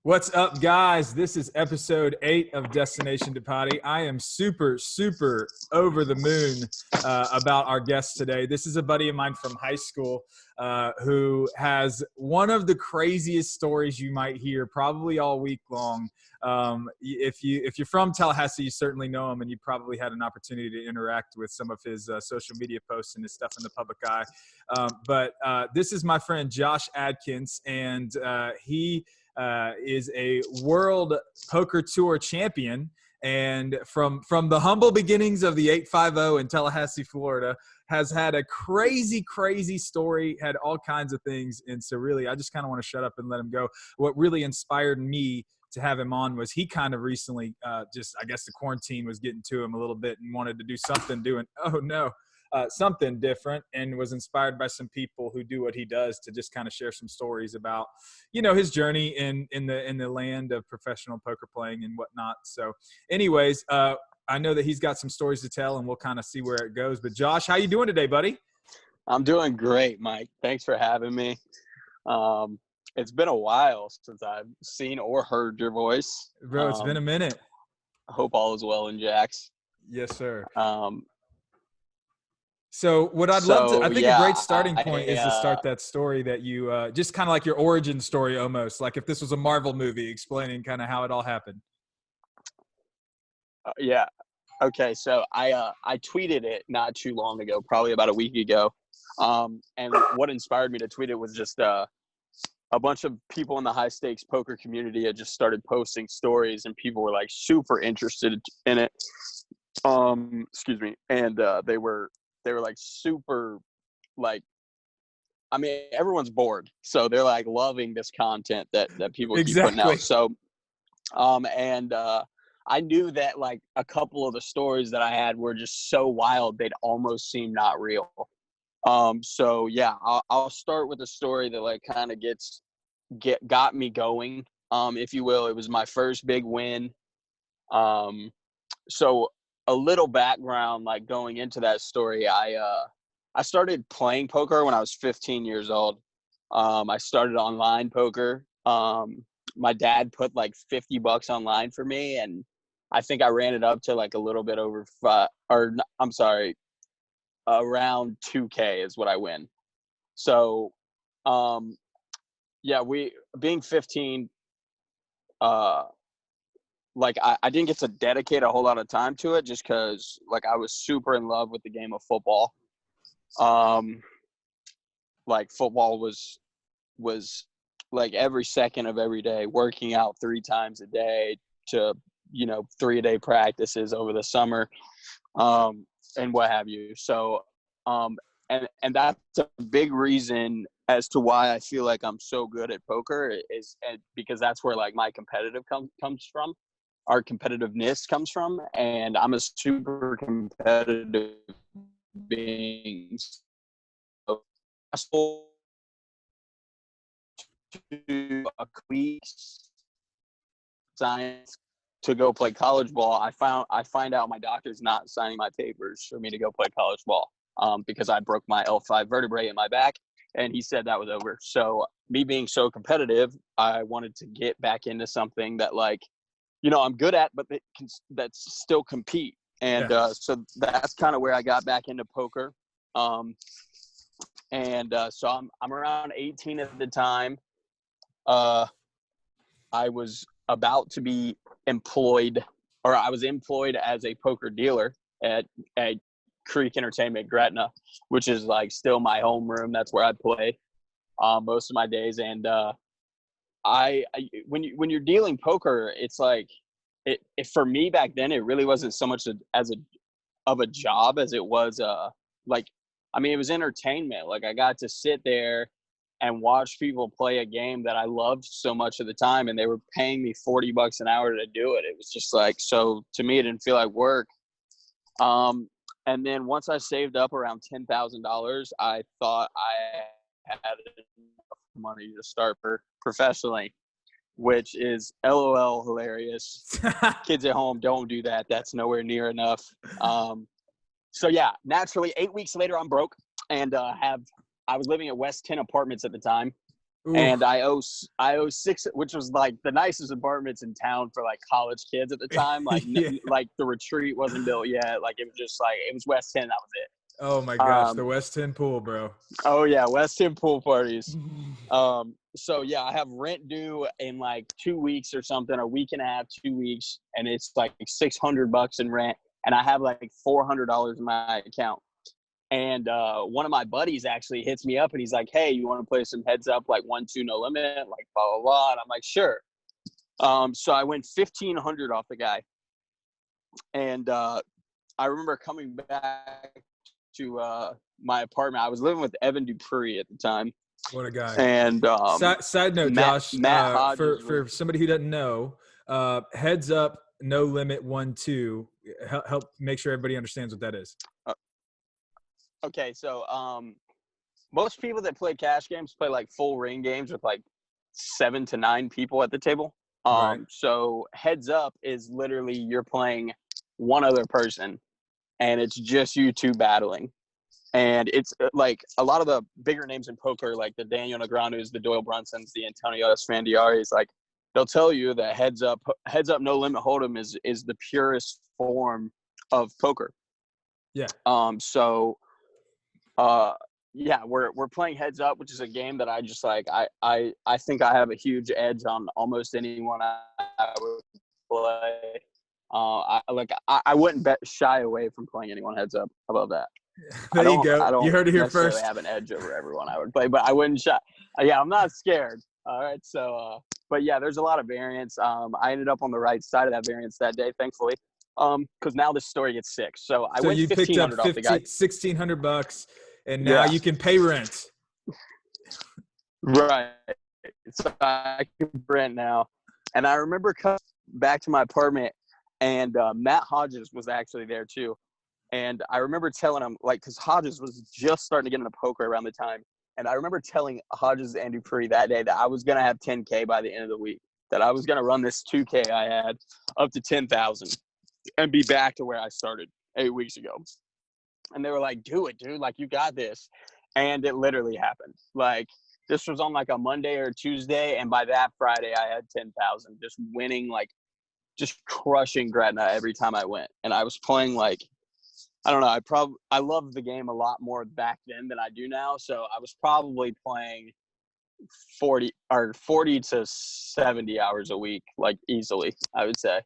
What's up, guys? This is episode 8 of Destination DePottey. I am super over the moon about our guest today. This is a buddy of mine from high school who has one of the craziest stories you might hear probably all week long. If you're from Tallahassee, you certainly know him, and you probably had an opportunity to interact with some of his social media posts and his stuff in the public eye. But this is my friend Josh Adkins, and he is a world poker tour champion, and from the humble beginnings of the 850 in Tallahassee, Florida, has had a crazy story, had all kinds of things. And so really, I just kind of want to shut up and let him go. What really inspired me to have him on was he kind of recently I guess the quarantine was getting to him a little bit and wanted to do something different, and was inspired by some people who do what he does to just kind of share some stories about, his journey in the land of professional poker playing and whatnot. So anyways, I know that he's got some stories to tell, and we'll kind of see where it goes. But Josh, how you doing today, buddy? I'm doing great, Mike. Thanks for having me. It's been a while since I've seen or heard your voice. Bro, it's been a minute. I hope all is well in Jax. Yes, sir. So what I'd love to, I think a great starting point is to start that story that you, just kind of like your origin story almost, like if this was a Marvel movie explaining kind of how it all happened. Yeah. Okay. So I tweeted it not too long ago, probably about a week ago. And what inspired me to tweet it was just a bunch of people in the high stakes poker community had just started posting stories, and people were like super interested in it. Excuse me. And they were like super, like, I mean, everyone's bored. So they're like loving this content that people keep putting out. So, I knew that like a couple of the stories that I had were just so wild, they'd almost seem not real. So yeah, I'll start with a story that like kind of got me going, if you will. It was my first big win. So a little background, like going into that story, I started playing poker when I was 15 years old. I started online poker. My dad put like $50 online for me, and I think I ran it up to like a little bit over around 2K is what I win. So, yeah, being 15, like I didn't get to dedicate a whole lot of time to it just because like I was super in love with the game of football. Like football was like every second of every day, working out 3 times a day to 3-a-day practices over the summer, and what have you. So and that's a big reason as to why I feel like I'm so good at poker is because that's where like my competitive comes from. Our competitiveness comes from, and I'm a super competitive being. So to a science to go play college ball, I find out my doctor's not signing my papers for me to go play college ball, because I broke my L5 vertebrae in my back, and he said that was over. So me being so competitive, I wanted to get back into something that like, I'm good at, but that's still compete. And so that's kind of where I got back into poker. So I'm around 18 at the time. I was about to be employed, or I was employed as a poker dealer at Creek Entertainment Gretna, which is like still my homeroom. That's where I play most of my days. And when you're dealing poker, it's like it for me back then, it really wasn't so much of a job as it was like, I mean, it was entertainment. Like I got to sit there and watch people play a game that I loved so much at the time, and they were paying me $40 an hour to do it. It was just like, so to me, it didn't feel like work. And then once I saved up around $10,000, I thought I had enough money to start professionally, which is LOL hilarious. Kids at home, don't do that. That's nowhere near enough. So yeah, naturally, 8 weeks later, I'm broke, and I was living at West 10 Apartments at the time. And I owe six, which was like the nicest apartments in town for like college kids at the time. Like Yeah. like the retreat wasn't built yet. Like it was just like it was West 10. That was it. Oh my gosh, the West 10 pool, bro. Oh yeah, West 10 pool parties. So yeah, I have rent due in like 2 weeks or something, a week and a half, 2 weeks, and it's like $600 in rent, and I have like $400 in my account. And one of my buddies actually hits me up and he's like, "Hey, you want to play some heads up, like 1-2 no limit, like blah blah blah?" And I'm like, "Sure." So I went 1,500 off the guy, and I remember coming back to my apartment. I was living with Evan DePottey at the time. What a guy. And side note, Josh, Matt for somebody who doesn't know, heads up, no limit 1-2. Help make sure everybody understands what that is. Okay, so most people that play cash games play like full ring games with like 7 to 9 people at the table. Right. So heads up is literally you're playing one other person, and it's just you two battling. And it's like a lot of the bigger names in poker, like the Daniel Negreanu's, the Doyle Brunsons, the Antonio Esfandiari's, like they'll tell you that heads up, no limit hold'em is the purest form of poker. Yeah. Yeah, we're playing heads up, which is a game that I just like. I think I have a huge edge on almost anyone I would play. I wouldn't shy away from playing anyone heads up above that. There you go. I don't you heard it here first. I have an edge over everyone I would play, but I wouldn't shy. Yeah, I'm not scared. All right, so but yeah, there's a lot of variance. I ended up on the right side of that variance that day, thankfully. Because now this story gets sick. So I went you picked up off the guy. $1,600, and now you can pay rent. Right. So I can rent now. And I remember coming back to my apartment, and Matt Hodges was actually there too. And I remember telling him, like, because Hodges was just starting to get into poker around the time. And I remember telling Hodges and Dupree that day that I was going to have 10K by the end of the week, that I was going to run this 2K I had up to 10,000 and be back to where I started 8 weeks ago. And they were like, "Do it, dude. Like, you got this." And it literally happened. Like, this was on like a Monday or Tuesday. And by that Friday, I had 10,000, just winning, like, just crushing Gretna every time I went. And I was playing like, I don't know. I loved the game a lot more back then than I do now. So I was probably playing 40 to 70 hours a week, like easily, I would say.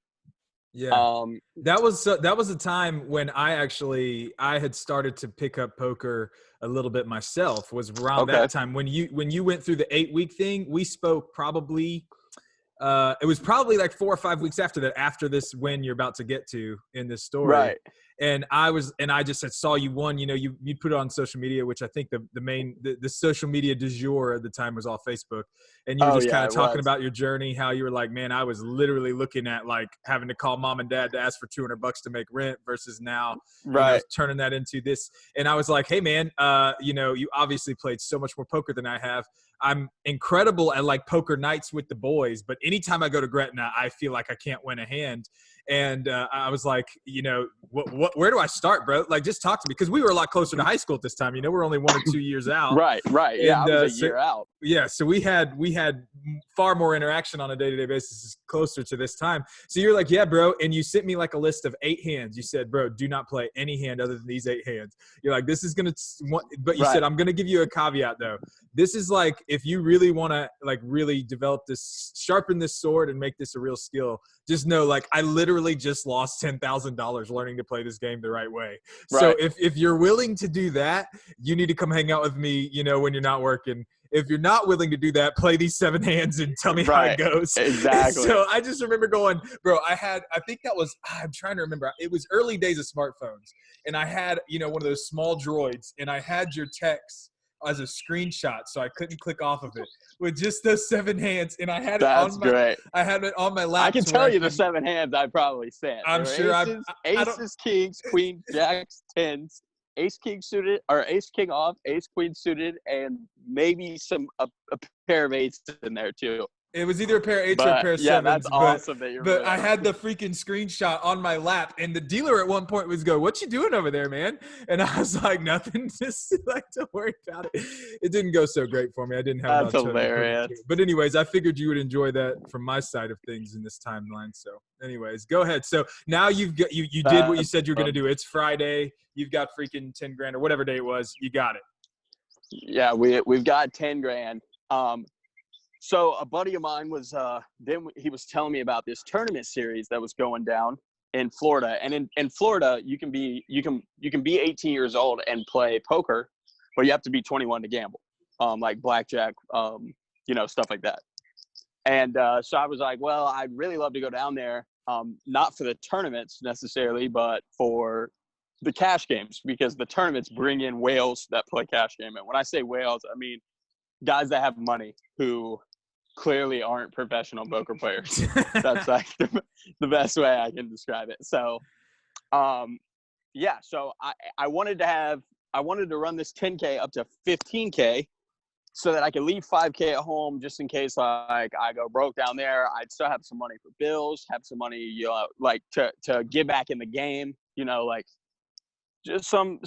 Yeah. That was a time when I had started to pick up poker a little bit myself. Was around that time when you went through the 8-week thing. We spoke probably. It was probably like 4 or 5 weeks after that, after this win you're about to get to in this story. Right. And I just saw you won, you put it on social media, which I think the social media du jour at the time was all Facebook. And you were just kind of talking about your journey, how you were like, "Man, I was literally looking at like having to call mom and dad to ask for $200 to make rent versus now turning that into this." And I was like, "Hey man, you obviously played so much more poker than I have. I'm incredible at like poker nights with the boys, but anytime I go to Gretna, I feel like I can't win a hand." And I was like, where do I start, bro? Like, just talk to me. Because we were a lot closer to high school at this time. We're only 1 or 2 years out. Right. Yeah, I was a year out. Yeah, so we had far more interaction on a day-to-day basis closer to this time. So you're like, "Yeah, bro." And you sent me like a list of 8 hands. You said, "Bro, do not play any hand other than these 8 hands." You're like, "This is going to – but you said, I'm going to give you a caveat, though. This is like, if you really want to like really develop this, sharpen this sword and make this a real skill, just know, like, I literally just lost $10,000 learning to play this game the right way. So if you're willing to do that, you need to come hang out with me, when you're not working. If you're not willing to do that, play these 7 hands and tell me how it goes." Exactly. So I just remember going, bro, I'm trying to remember. It was early days of smartphones. And I had, one of those small droids, and I had your text as a screenshot, so I couldn't click off of it, with just those 7 hands. And I had I had it on my lap. I can tell you the 7 hands I probably sent. I'm sure aces, kings, queens, jacks, tens, ace king suited, or ace king off, ace queen suited, and maybe a pair of eights in there too. It was either a pair of 8s or a But pair of yeah, 7s. that's awesome that you remember But I that. had the freaking screenshot on my lap, and the dealer at one point was go, "What you doing over there, man?" And I was like, "Nothing, just like don't worry about it." It didn't go so great for me. I didn't have That's enough to hilarious. But anyways, I figured you would enjoy that from my side of things in this timeline. So anyways, go ahead. So now you did what you said you were going to do. It's Friday. You've got freaking 10 grand or whatever day it was. You got it. Yeah, we've got 10 grand. So a buddy of mine was he was telling me about this tournament series that was going down in Florida. And in Florida, you can be 18 years old and play poker, but you have to be 21 to gamble. Like blackjack, stuff like that. And so I was like, well, I'd really love to go down there, not for the tournaments necessarily, but for the cash games, because the tournaments bring in whales that play cash game. And when I say whales, I mean guys that have money who clearly aren't professional poker players. That's like the best way I can describe it. So, so I wanted to run this 10K up to 15K so that I could leave 5K at home just in case like I go broke down there. I'd still have some money for bills, have some money, like to get back in the game, like just some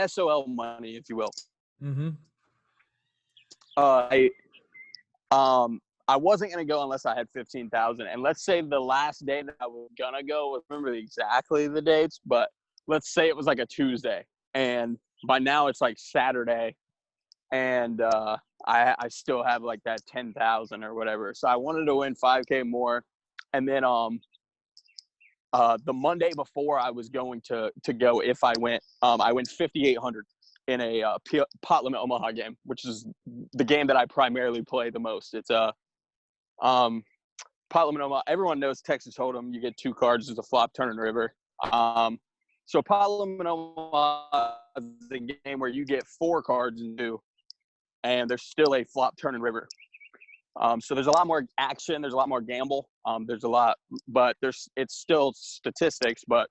SOL money, if you will. Mm-hmm. I wasn't gonna go unless I had 15,000. And let's say the last day that I was gonna go, I remember exactly the dates, but let's say it was like a Tuesday, and by now it's like Saturday, and I still have like that 10,000 or whatever. So I wanted to win 5K more, and then the Monday before I was going to go, if I went 5,800 in a pot limit Omaha game, which is the game that I primarily play the most. It's a pot limit Omaha. Everyone knows Texas Hold'em. You get 2 cards. There's a flop, turn, and river. So pot limit Omaha is a game where you get 4 cards and 2, and there's still a flop, turn, and river. So there's a lot more action. There's a lot more gamble. There's a lot, but it's still statistics. But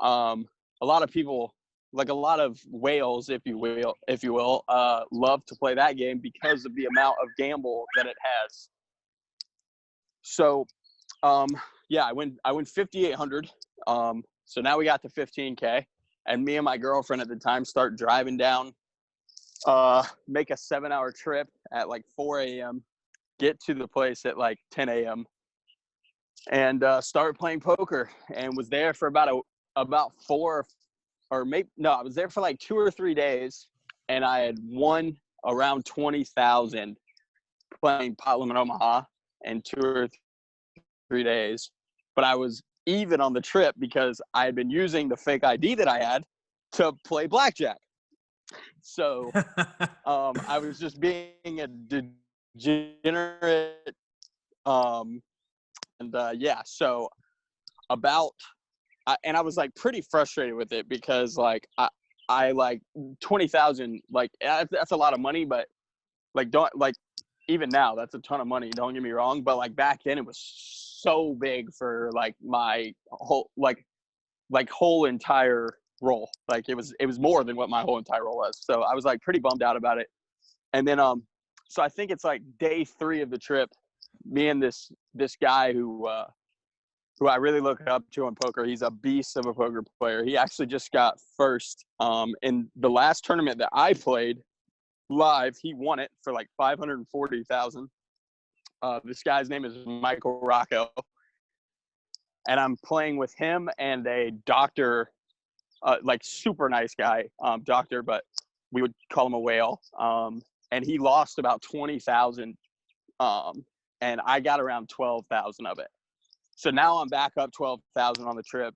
a lot of people, like a lot of whales, if you will, love to play that game because of the amount of gamble that it has. So, I win 5,800. So now we got to 15K, and me and my girlfriend at the time start driving down, make a 7-hour trip at like 4 a.m., get to the place at like 10 a.m., and start playing poker, and was there for about 4 or maybe no, I was there for like 2 or 3 days, and I had won around 20,000 playing pot limit Omaha in 2 or 3 days. But I was even on the trip because I had been using the fake ID that I had to play blackjack. So I was just being a degenerate. So about and I was like pretty frustrated with it because like I like 20,000, like that's a lot of money, but like don't like even now that's a ton of money. Don't get me wrong, but like back then it was so big for like my whole whole entire roll. Like it was more than what my whole entire roll was. So I was like pretty bummed out about it. And then so I think it's like day 3 of the trip, me and this guy who I really look up to in poker. He's a beast of a poker player. He actually just got first in the last tournament that I played live. He won it for like 540,000. This guy's name is Michael Rocco, and I'm playing with him and a doctor, like super nice guy, doctor, but we would call him a whale. And he lost about 20,000, and I got around 12,000 of it. So now I'm back up 12,000 on the trip,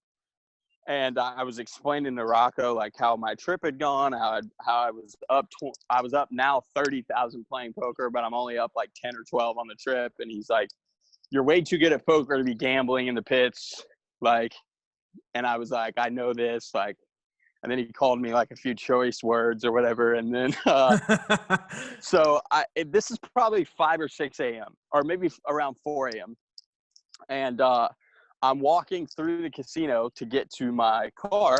and I was explaining to Rocco like how my trip had gone, how I was up. I was up now 30,000 playing poker, but I'm only up like 10 or 12 on the trip. And he's like, "You're way too good at poker to be gambling in the pits." Like, and I was like, "I know this." Like, and then he called me like a few choice words or whatever, and then so this is probably 5 or 6 a.m. or maybe around 4 a.m. And I'm walking through the casino to get to my car,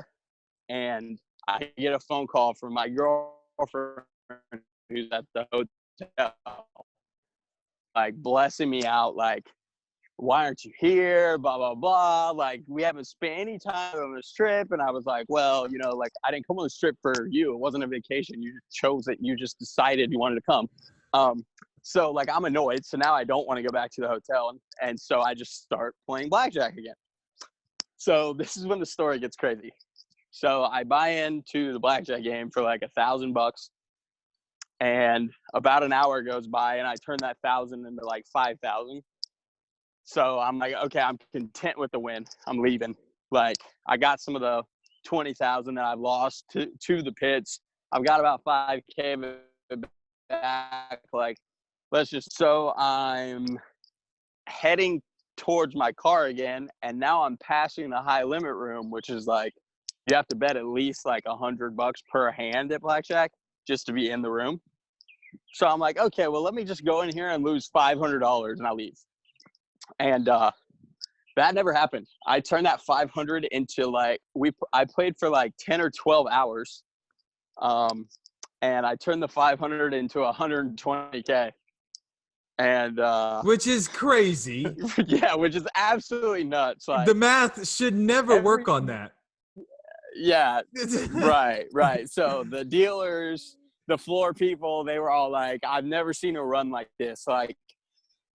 and I get a phone call from my girlfriend who's at the hotel. like blessing me out, like, why aren't you here? Blah, blah, blah. Like, we haven't spent any time on this trip. And I was like, well, you know, like, I didn't come on this trip for you. It wasn't a vacation. You chose it. You just decided you wanted to come. So, like, I'm annoyed. So now I don't want to go back to the hotel. And so I just start playing blackjack again. So this is when the story gets crazy. So I buy into the blackjack game for like $1,000. And about an hour goes by, and I turn that 1,000 into like 5,000. So I'm like, okay, I'm content with the win. I'm leaving. Like, I got some of the 20,000 that I've lost to the pits. I've got about 5K back. Like, so I'm heading towards my car again, and now I'm passing the high limit room, which is like, you have to bet at least like $100 per hand at blackjack just to be in the room. So I'm like, okay, well, let me just go in here and lose $500 and I'll leave. And that never happened. I turned that 500 into like, I played for like 10 or 12 hours. And I turned the 500 into 120K. And which is crazy. Yeah, which is absolutely nuts. Like, the math should never work on that. Yeah, right. So the dealers, the floor people, they were all like, I've never seen a run like this. Like,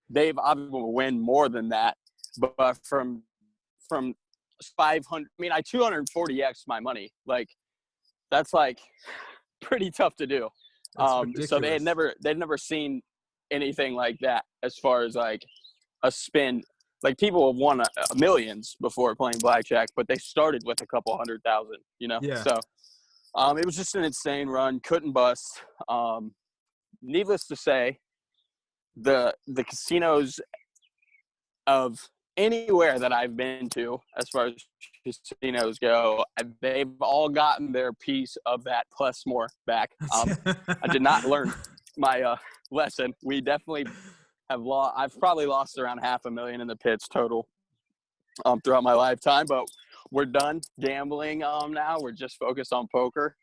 they've obviously win more than that, but from 500, I mean, I 240x my money. Like, that's like pretty tough to do. So they'd never seen anything like that as far as like a spin. Like, people have won millions before playing blackjack, but they started with a couple 100,000, you know? Yeah. So it was just an insane run. Couldn't bust. Needless to say, the casinos of anywhere that I've been to, as far as casinos go, they've all gotten their piece of that plus more back. I did not learn my lesson. We definitely have lost. I've probably lost around $500,000 in the pits total throughout my lifetime, but we're done gambling now. We're just focused on poker.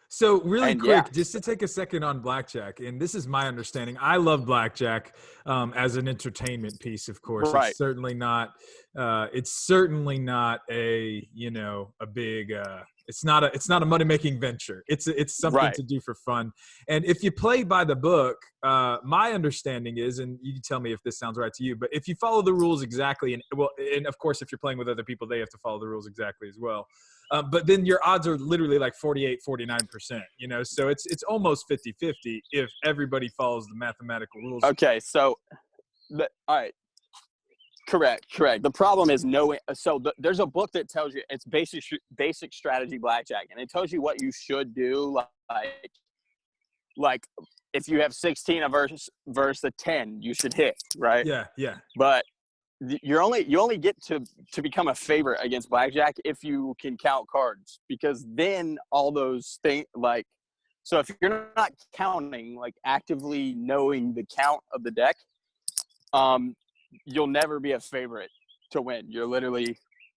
So really quick, just to take a second on blackjack, and this is my understanding. I love blackjack as an entertainment piece, of course. Right. It's certainly not. It's certainly not a a big. It's not a money making venture. It's something to do for fun. And if you play by the book, my understanding is, and you can tell me if this sounds right to you, but if you follow the rules exactly, and of course if you're playing with other people, they have to follow the rules exactly as well. But then your odds are literally like 48, 49%, so it's almost 50-50 if everybody follows the mathematical rules. Okay. So, all right. Correct. The problem is knowing. So there's a book that tells you it's basic strategy blackjack, and it tells you what you should do. Like if you have 16 versus a 10, you should hit, right? Yeah. But you only get to become a favorite against blackjack if you can count cards, because then all those things, like, so if you're not counting, like actively knowing the count of the deck, you'll never be a favorite to win. You're literally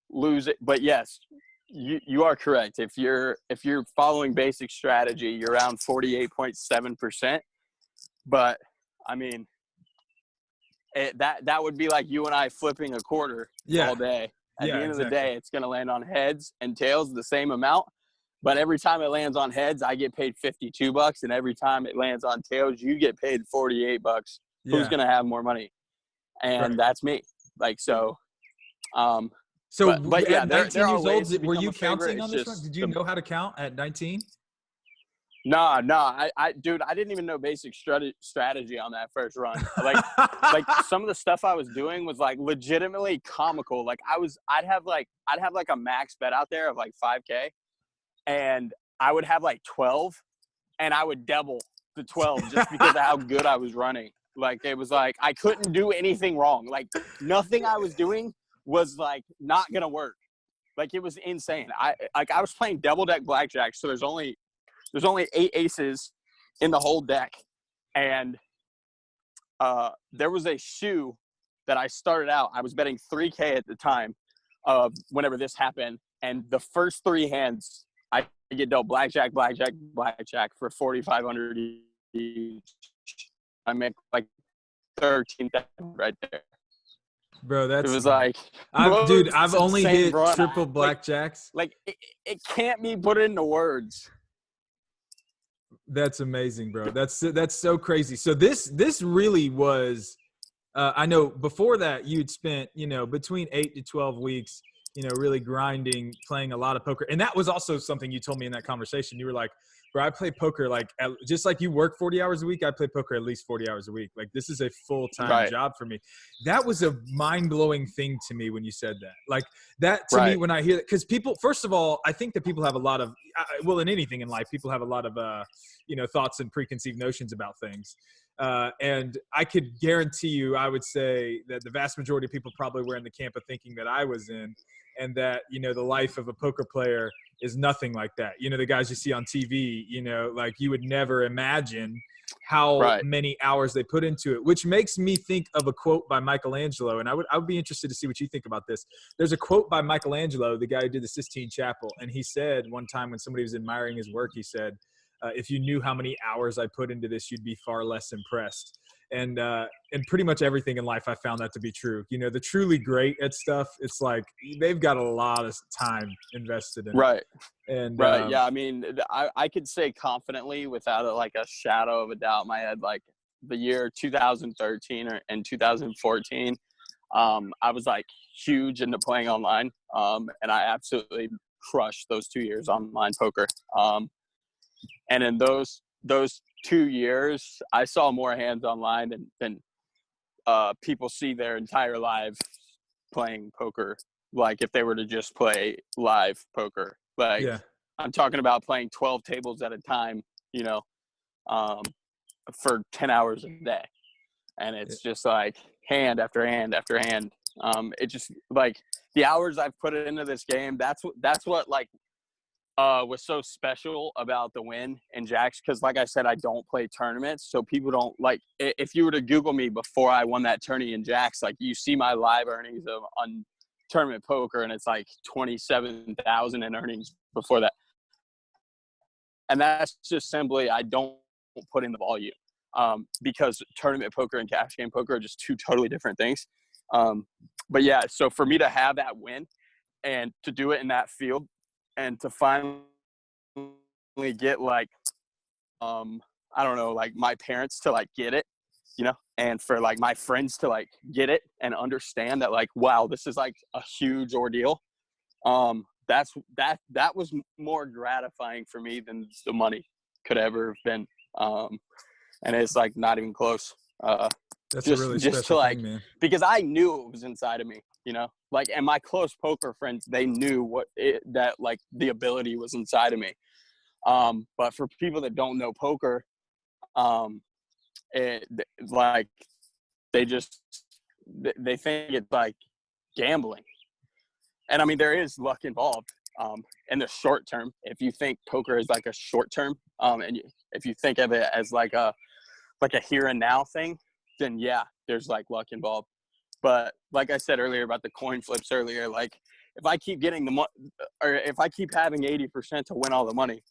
lose it. But yes, you are correct. If you're following basic strategy, you're around 48.7%. But I mean, that would be like you and I flipping a quarter all day. At the end of the day, it's going to land on heads and tails the same amount. But every time it lands on heads, I get paid $52, and every time it lands on tails, you get paid $48. Who's going to have more money? And that's me. Like, so. But yeah, at 19 years old, were you counting on this one? Did you know how to count at 19? No. Dude, I didn't even know basic strategy on that first run. Like some of the stuff I was doing was like legitimately comical. Like I'd have like a max bet out there of like 5K, and I would have like 12, and I would double the 12 just because of how good I was running. Like, it was like I couldn't do anything wrong. Like, nothing I was doing was like not gonna work. Like, it was insane. I was playing double deck blackjack, so there's only 8 aces in the whole deck, and there was a shoe that I started out. I was betting 3K at the time whenever this happened, and the first 3 hands I get dealt blackjack for 4,500 each. I make like 13th right there. Bro, It was like, I've only hit triple blackjacks. Like it can't be put into words. That's amazing, bro. That's so crazy. So this really was. I know before that you'd spent, between 8 to 12 weeks, really grinding, playing a lot of poker. And that was also something you told me in that conversation. You were like, bro, I play poker just like you work 40 hours a week. I play poker at least 40 hours a week. Like, this is a full-time job for me. That was a mind-blowing thing to me when you said that. Like, that to me, when I hear that, because people, first of all, I think that people have a lot of, in anything in life, people have a lot of, thoughts and preconceived notions about things. And I could guarantee you, I would say that the vast majority of people probably were in the camp of thinking that I was in, and that, the life of a poker player is nothing like that. The guys you see on TV, like, you would never imagine how many hours they put into it, which makes me think of a quote by Michelangelo. And I would be interested to see what you think about this. There's a quote by Michelangelo, the guy who did the Sistine Chapel. And he said one time when somebody was admiring his work, he said, if you knew how many hours I put into this, you'd be far less impressed. And pretty much everything in life, I found that to be true. The truly great at stuff, it's like they've got a lot of time invested in it. And yeah, I mean, I could say confidently, without a shadow of a doubt in my head, like the year 2013 and 2014, I was like huge into playing online, and I absolutely crushed those 2 years online poker. And in those 2 years, I saw more hands online than people see their entire lives playing poker. Like, if they were to just play live poker, I'm talking about playing 12 tables at a time, for 10 hours a day. And it's just like hand after hand after hand. It just, like, the hours I've put into this game, that's what was so special about the Win and Jacks, because like I said, I don't play tournaments, so people don't, like, if you were to Google me before I won that tourney in Jacks, like, you see my live earnings on tournament poker, and it's like 27,000 in earnings before that, and that's just simply I don't put in the volume, because tournament poker and cash game poker are just two totally different things. But yeah, so for me to have that win and to do it in that field, and to finally get I don't know, like, my parents to get it, and for my friends to get it and understand that, wow, this is a huge ordeal. That was more gratifying for me than the money could ever have been. And it's not even close. That's a really special thing, man. Because I knew it was inside of me, and my close poker friends, they knew that the ability was inside of me. But for people that don't know poker, they think it's gambling. And I mean, there is luck involved, in the short term. If you think poker is a short term, if you think of it as a here and now thing, then yeah, there's luck involved. But like I said earlier about the coin flips earlier, if I keep getting the money, or if I keep having 80% to win all the money,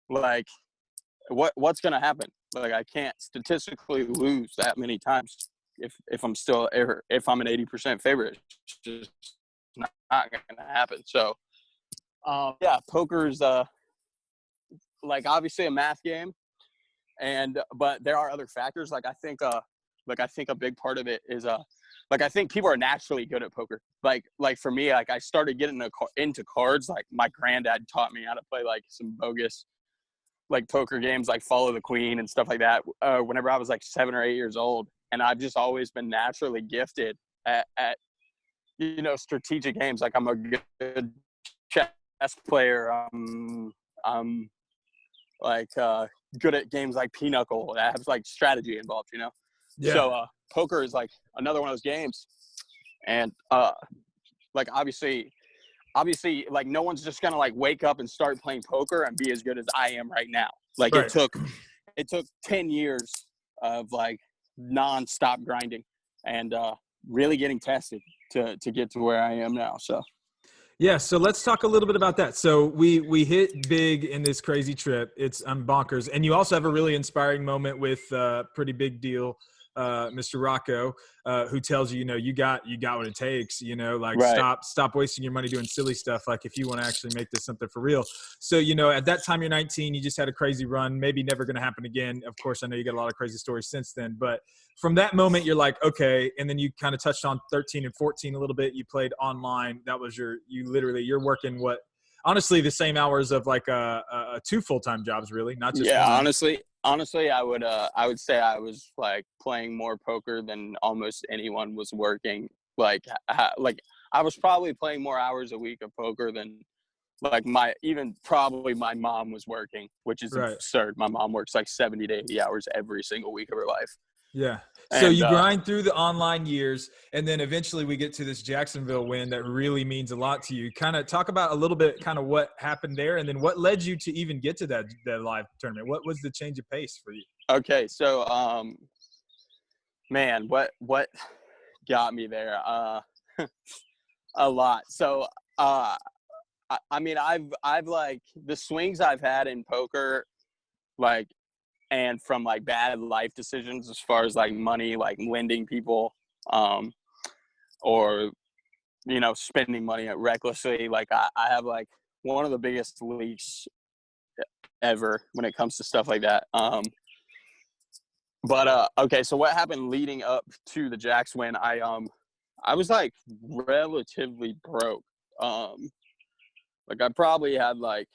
what's going to happen? I can't statistically lose that many times if I'm an 80% favorite. It's just not going to happen. So, yeah, poker's obviously a math game, but there are other factors. I think a big part of it is I think people are naturally good at poker. For me, I started getting into cards. My granddad taught me how to play some bogus poker games, Follow the Queen and stuff like that, whenever I was 7 or 8 years old. And I've just always been naturally gifted at strategic games. I'm a good chess player. I'm good at games like Pinochle that have strategy involved, Yeah. So poker is another one of those games. And obviously no one's just gonna wake up and start playing poker and be as good as I am right now. Right. It took 10 years of nonstop grinding and really getting tested to get to where I am now. So yeah, so let's talk a little bit about that. So we hit big in this crazy trip. It's bonkers. And you also have a really inspiring moment with a pretty big deal Mr. Rocco, who tells you, you got what it takes, like Right. stop wasting your money doing silly stuff. Like if you want to actually make this something for real. So, at that time you're 19, you just had a crazy run, maybe never going to happen again. Of course, I know you got a lot of crazy stories since then, but from that moment you're like, okay. And then you kind of touched on 13 and 14 a little bit. You played online. That was you're working honestly, the same hours of like two full-time jobs, really, not just Yeah, one. honestly, I would say I was like playing more poker than almost anyone was working. Like I was probably playing more hours a week of poker than like probably my mom was working, which is Right. absurd. My mom works like 70 to 80 hours every single week of her life. Yeah. So And you grind through the online years, and then eventually we get to this Jacksonville win that really means a lot to you. Kind of talk about a little bit kind of what happened there, and then what led you to even get to that live tournament. What was the change of pace for you? okay, so man, what got me there? A lot. So I mean, I've like the swings I've had in poker, like, and from like bad life decisions as far as like money, like lending people, or spending money recklessly. Like I have like one of the biggest leaks ever when it comes to stuff like that. But okay, so what happened leading up to the Jacks win? I was like relatively broke. Like I probably had like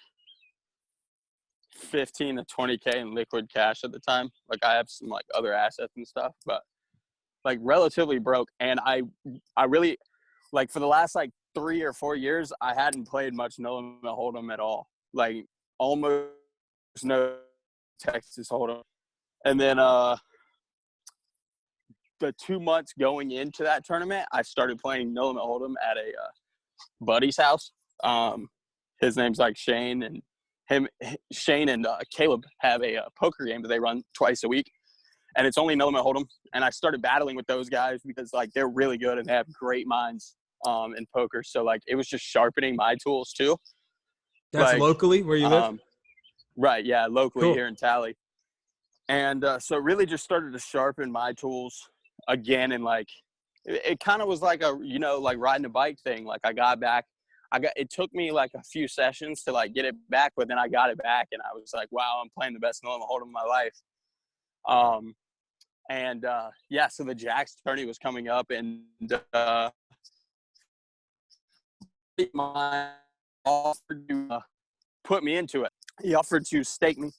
15 to 20K in liquid cash at the time. Like I have some like other assets and stuff, but like relatively broke. And I really, like, for the last like 3 or 4 years, I hadn't played much no limit hold'em at all. Like almost no Texas hold'em. And then the 2 months going into that tournament, I started playing no limit hold'em at a buddy's house. His name's like Shane, and Shane and Caleb have a poker game that they run twice a week, and it's only no limit hold'em. And I started battling with those guys because like they're really good and they have great minds in poker. So like it was just sharpening my tools too. That's like, locally where you live? Right, yeah, locally Cool. here in Tally. And so it really just started to sharpen my tools again. And like it kind of was like like riding a bike thing. Like it took me like a few sessions to like get it back, but then I got it back and I was like, wow, I'm playing the best no limit hold'em of my life. Yeah, so the Jacks tourney was coming up, and my offered to put me into it. He offered to stake me,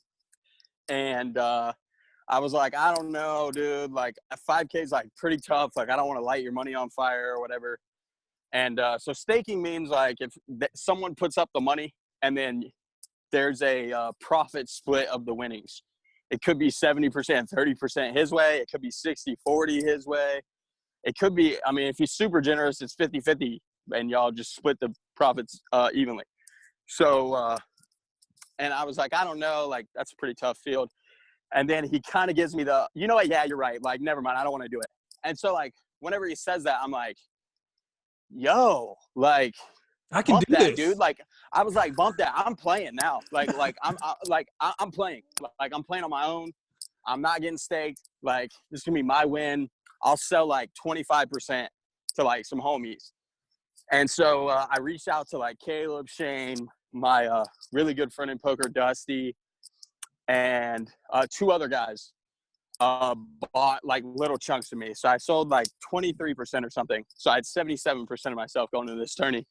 and I was like, I don't know, dude. Like 5K is like pretty tough. Like I don't want to light your money on fire or whatever. And so staking means like if someone puts up the money and then there's a profit split of the winnings. It could be 70%, 30% his way. It could be 60-40 his way. It could be, I mean, if he's super generous, it's 50-50 and y'all just split the profits evenly. So, and I was like, I don't know, like that's a pretty tough field. And then he kind of gives me the, you know what? Yeah, you're right. Like, never mind. I don't want to do it. And so like, whenever he says that, I'm like, yo, like, I can do that, this, dude. Like, I was like, bump that. I'm playing now. I'm playing. Like, I'm playing on my own. I'm not getting staked. Like, this is gonna be my win. I'll sell like 25% to like some homies. And so I reached out to like Caleb, Shane, my really good friend in poker, Dusty, and 2 other guys bought like little chunks of me. So I sold like 23% or something. So I had 77% of myself going into this tourney.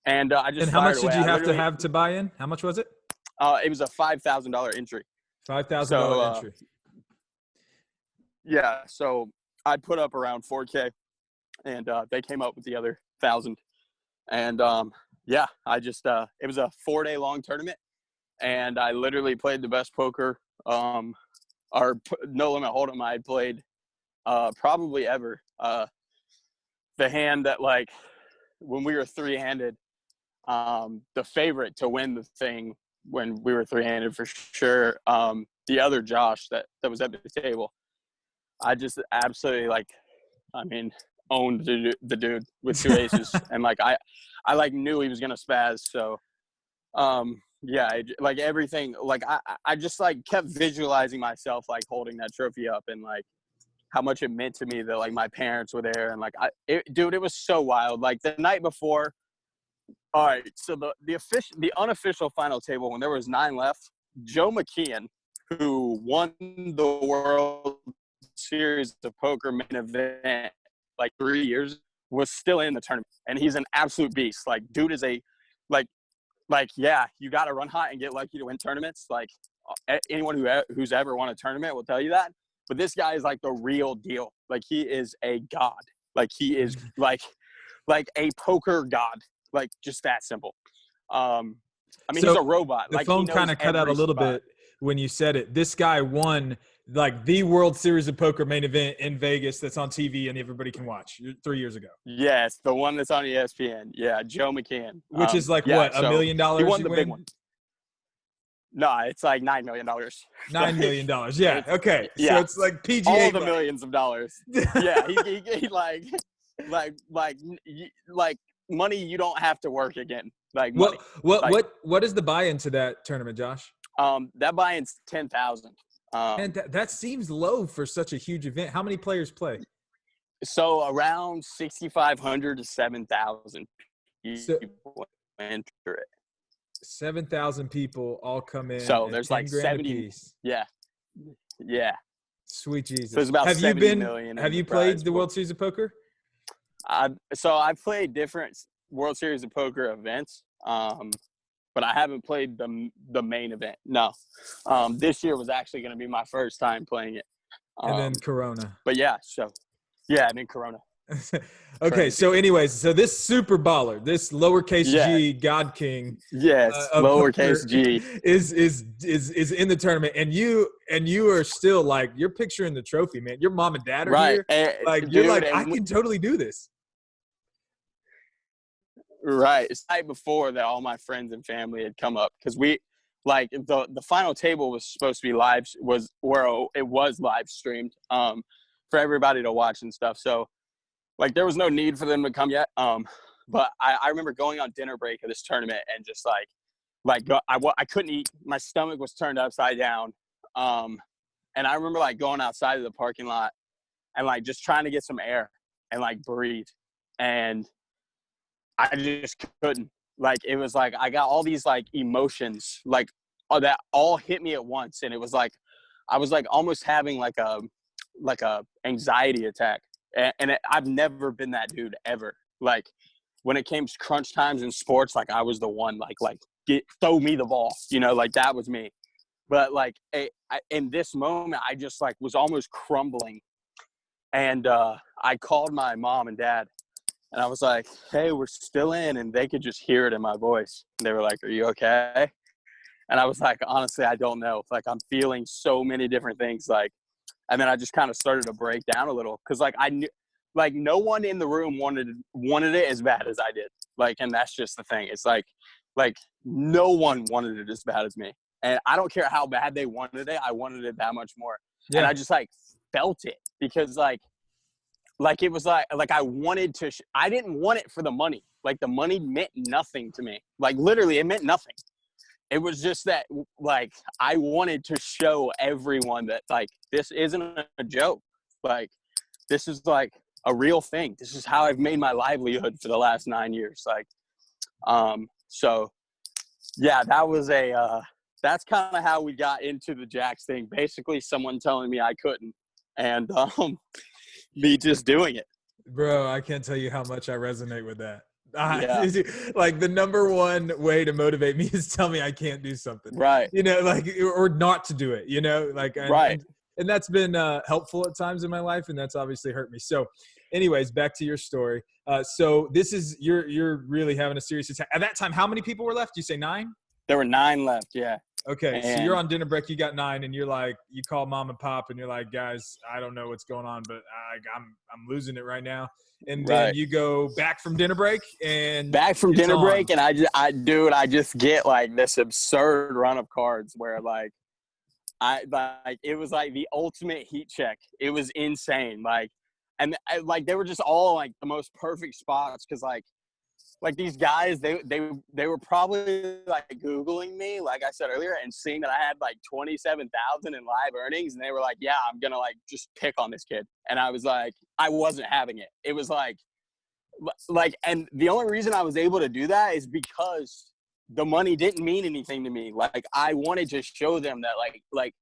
And I just and how much did you have to buy in? How much was it? It was a $5,000 entry. $5,000 entry. Yeah, so I put up around 4K, and they came up with the other 1,000. And yeah, I just it was a 4-day long tournament, and I literally played the best poker or no limit hold'em I had played probably ever. The hand that like when we were 3-handed, the favorite to win the thing when we were 3-handed for sure. The other Josh that was at the table, I just absolutely owned the dude with 2 aces. And like I like knew he was gonna spaz. So yeah, like everything, like I just like kept visualizing myself like holding that trophy up and like how much it meant to me that like my parents were there, and like dude, it was so wild. Like the night before. All right, so the unofficial final table, when there was 9 left, Joe McKeon, who won the World Series of Poker main event like 3 years, was still in the tournament, and he's an absolute beast. Like, dude is yeah, you got to run hot and get lucky to win tournaments. Like, anyone who's ever won a tournament will tell you that. But this guy is like the real deal. Like, he is a god. Like, he is like a poker god. Like, just that simple. I mean, so he's a robot. The like, phone kind of cut out a little bit when you said it. This guy won like the World Series of Poker main event in Vegas that's on TV and everybody can watch 3 years ago. Yes, the one that's on ESPN. Yeah, Joe McKeon. Which is like what, $1 million? He won the big one. No, it's like $9 million. $9 million. Yeah. Okay. Yeah. So it's like PGA. All the millions of dollars. Yeah. He like money you don't have to work again. Like money. What is the buy-in to that tournament, Josh? That buy-in's 10,000. And that seems low for such a huge event. How many players play? So around 6,500 to 7,000 people enter it. 7,000 people all come in. So there's like 70. Yeah. Sweet Jesus. So there's about have 70 you million. Have you played the World Series of Poker? So I've played different World Series of Poker events, but I haven't played the main event. No. This year was actually going to be my first time playing it. And then Corona. But yeah, and then Corona. Okay, Crazy. so anyways, so this super baller, this lowercase G God King, yes, lowercase G is in the tournament, and you are still like, you're picturing the trophy, man. Your mom and dad are here, like you're like, I can totally do this. Right, it's the night before that all my friends and family had come up because we like the final table was supposed to be live, it was live streamed for everybody to watch and stuff. So. Like, there was no need for them to come yet. But I remember going on dinner break of this tournament and just, I couldn't eat. My stomach was turned upside down. And I remember, like, going outside of the parking lot and, like, just trying to get some air and, like, breathe. And I just couldn't. Like, it was like I got all these, like, emotions, like, that all hit me at once. And it was like I was, like, almost having, like a anxiety attack. And I've never been that dude ever. Like, when it came to crunch times in sports, like, I was the one, throw me the ball, like, that was me. But, like, in this moment, I just, like, was almost crumbling. And I called my mom and dad, and I was like, hey, we're still in. And they could just hear it in my voice. And they were like, are you okay? And I was like, honestly, I don't know. Like, I'm feeling so many different things, like. And then I just kind of started to break down a little because, like, I knew, like, no one in the room wanted it as bad as I did. Like, and that's just the thing. It's like no one wanted it as bad as me. And I don't care how bad they wanted it. I wanted it that much more. Yeah. And I just, like, felt it because, like it was like I wanted to I didn't want it for the money. Like, the money meant nothing to me. Like, literally, it meant nothing. It was just that, like, I wanted to show everyone that, like, this isn't a joke. Like, this is, like, a real thing. This is how I've made my livelihood for the last 9 years. Like, so, yeah, that was that's kind of how we got into the Jacks thing. Basically, someone telling me I couldn't and me just doing it. Bro, I can't tell you how much I resonate with that. Yeah. Like, the number one way to motivate me is tell me I can't do something, right? Like, or not to do it, like, right. And that's been helpful at times in my life, and that's obviously hurt me. So anyways, back to your story. So this is you're really having a serious attack at that time. How many people were left? You say 9? There were 9 left. Yeah. Okay, so you're on dinner break. You got 9, and you're like, you call mom and pop, and you're like, guys, I don't know what's going on, but I'm losing it right now. And then you go back from dinner break, and I just get, like, this absurd run of cards where, like, it was like the ultimate heat check. It was insane. Like, and like, they were just all, like, the most perfect spots because, like, like these guys, they were probably like Googling me, like I said earlier, and seeing that I had like 27,000 in live earnings, and they were like, yeah, I'm gonna like just pick on this kid. And I was like, I wasn't having it. It was like, and the only reason I was able to do that is because the money didn't mean anything to me. Like I wanted to show them that like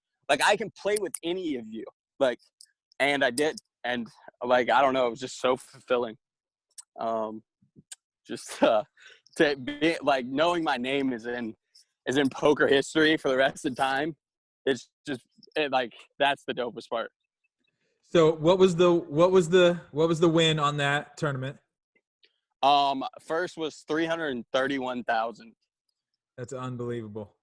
I can play with any of you. Like, and I did. And like, I don't know, it was just so fulfilling. To be like knowing my name is in poker history for the rest of the time. It's just like, that's the dopest part. So what was the win on that tournament? First was 331,000. That's unbelievable.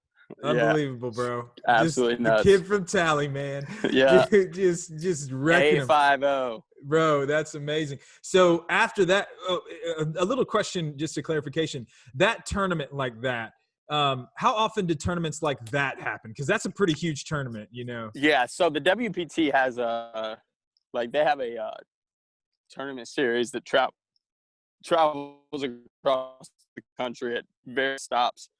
Yeah. Unbelievable, bro. Absolutely just nuts. The kid from Tally, man. Yeah. just wrecking him. 850. Bro, that's amazing. So after that, a little question, just a clarification. That tournament like that, how often do tournaments like that happen? Because that's a pretty huge tournament, you know? Yeah, so the WPT has they have a tournament series that travels across the country at various stops.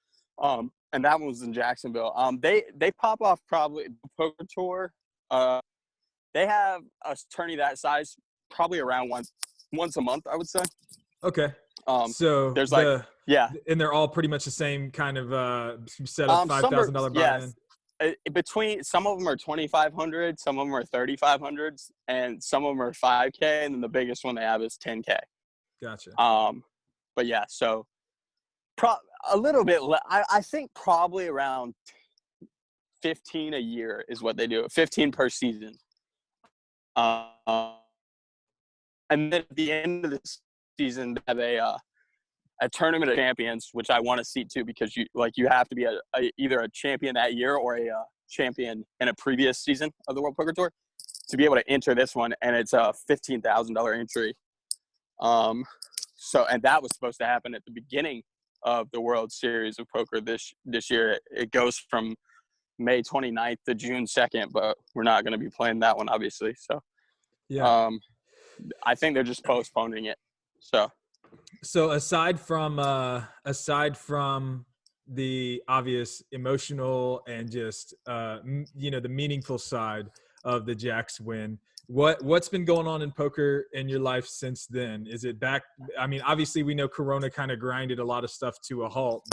And that one was in Jacksonville. They pop off probably the poker tour. They have a tourney that size probably around once a month, I would say. Okay. So there's and they're all pretty much the same kind of set of $5,000 buy-in. Yes. Between some of them are 2,500, some of them are 3,500s, and some of them are 5K, and then the biggest one they have is 10K. Gotcha. But yeah, so a little bit. I think probably around 15 a year is what they do. 15 per season. And then at the end of the season, they have a tournament of champions, which I want to see too, because you have to be either a champion that year or a champion in a previous season of the World Poker Tour to be able to enter this one, and it's a $15,000 entry. And that was supposed to happen at the beginning of the World Series of Poker this year. It goes from May 29th to June 2nd, but we're not going to be playing that one, obviously. So, yeah. I think they're just postponing it. So aside from the obvious emotional and just the meaningful side of the Jax win, what's been going on in poker in your life since then? Is it back? I mean, obviously we know Corona kind of grinded a lot of stuff to a halt,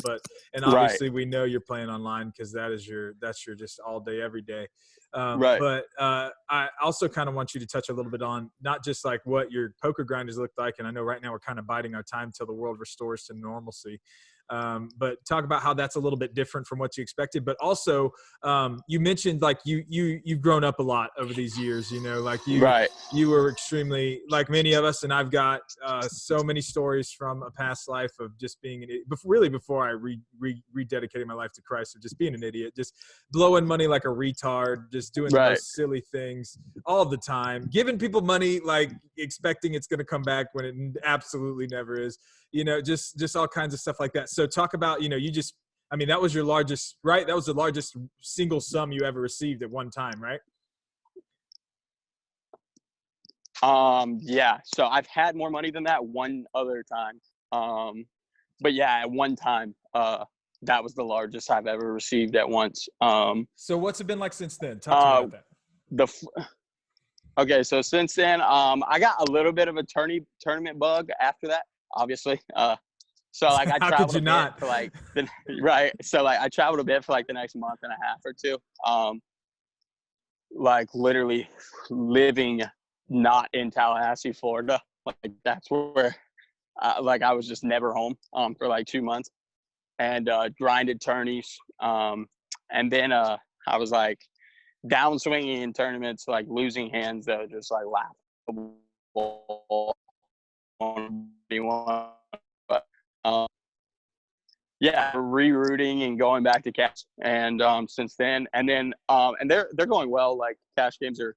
and obviously we know you're playing online because that's your just all day, every day. Right. But I also kind of want you to touch a little bit on not just like what your poker grind has looked like. And I know right now we're kind of biding our time till the world restores to normalcy. But talk about how that's a little bit different from what you expected. But also, you mentioned like you've grown up a lot over these years, like you were extremely, like many of us, and I've got so many stories from a past life of just being an idiot, really before I rededicated my life to Christ, of just being an idiot, just blowing money like a retard, just doing the most silly things all the time, giving people money like expecting it's going to come back when it absolutely never is, just all kinds of stuff like that. So talk about, that was your largest, right? That was the largest single sum you ever received at one time, right? Yeah. So I've had more money than that one other time. But yeah, at one time, that was the largest I've ever received at once. So what's it been like since then? Talk to me about that. Okay. So since then, I got a little bit of a tournament bug after that, obviously. So like I traveled a bit for like right. So like I traveled a bit for like the next month and a half or two. Like literally living not in Tallahassee, Florida. Like that's where I was just never home for like 2 months, and grinded tourneys. And then I was like downswinging in tournaments, like losing hands that were just like laughable on anyone. But yeah, rerouting and going back to cash, and since then, and they're going well. Like cash games are,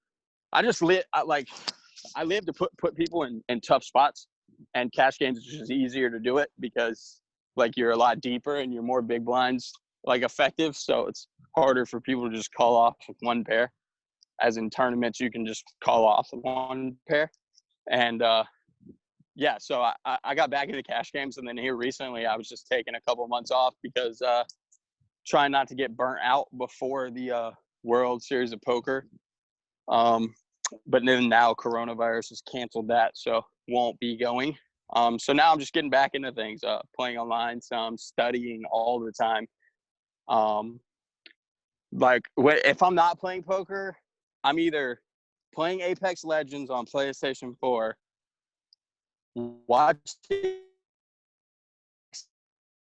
I live to put people in tough spots, and cash games is just easier to do it because like you're a lot deeper and you're more big blinds like effective, so it's harder for people to just call off with one pair. As in tournaments, you can just call off with one pair, and yeah, so I got back into cash games, and then here recently I was just taking a couple months off because trying not to get burnt out before the World Series of Poker. But then now coronavirus has canceled that, so won't be going. So now I'm just getting back into things, playing online, some studying all the time. If I'm not playing poker, I'm either playing Apex Legends on PlayStation 4, watching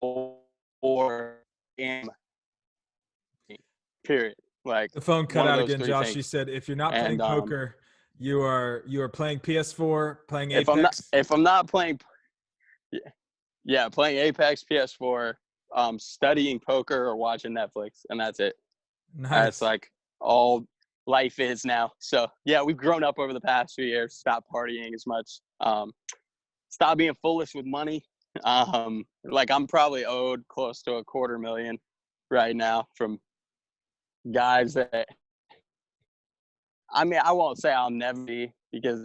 or am period. Like The phone cut one of out those again, three Josh. She things. said, if you're not playing And poker, you are playing PS4, playing if Apex. I'm not playing, yeah, playing Apex, PS4, studying poker or watching Netflix, and that's it. That's Nice. like all life is now. So yeah, we've grown up over the past few years. Stopped partying as much. Stop being foolish with money. Like I'm probably owed close to $250,000 right now from guys that, I mean, I won't say I'll never be, because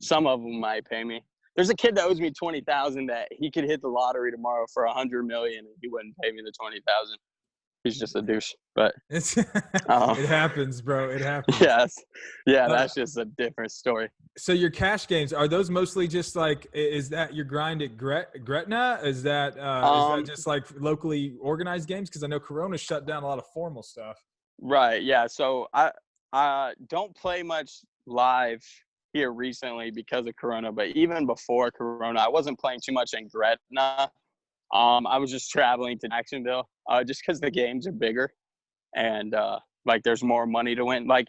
some of them might pay me. There's a kid that owes me $20,000 that he could hit the lottery tomorrow for $100 million and he wouldn't pay me the $20,000. He's just a douche, but It's um, it happens, bro. It happens. yes, yeah, Uh, that's just a different story. so your cash games, are those mostly just like, is that your grind at Gretna? Is that just like locally organized games? Because I know Corona shut down a lot of formal stuff. Right, yeah. So I don't play much live here recently because of Corona, but even before Corona, I wasn't playing too much in Gretna. I was just traveling to Jacksonville, just because the games are bigger and like there's more money to win. Like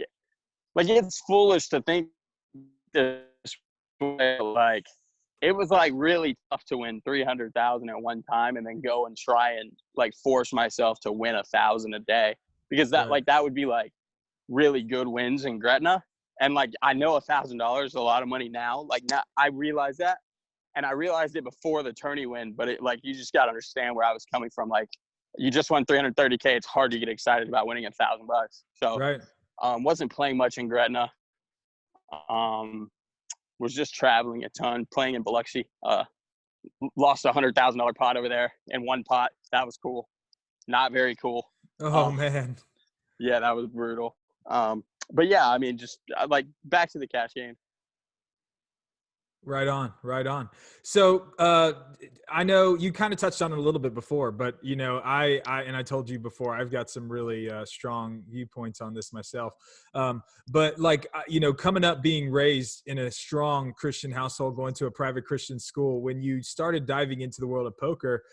it's foolish to think this way. Like it was like really tough to win 300,000 at one time and then go and try and like force myself to win 1,000 a day, because that Right. like that would be like really good wins in Gretna. And like I know $1,000 is a lot of money now. Like now I realize that. And I realized it before the tourney win, but it like you just gotta understand where I was coming from. Like you just won 330K, it's hard to get excited about winning $1,000. So Right. wasn't playing much in Gretna. Was just traveling a ton, playing in Biloxi. Lost $100,000 pot over there in one pot. That was cool. Not very cool. Oh man. Yeah, that was brutal. But yeah, I mean, just like back to the cash game. Right on, right on. So I know you kind of touched on it a little bit before, but you know, I told you before, I've got some really strong viewpoints on this myself. But like you know, coming up, being raised in a strong Christian household, going to a private Christian school, when you started diving into the world of poker,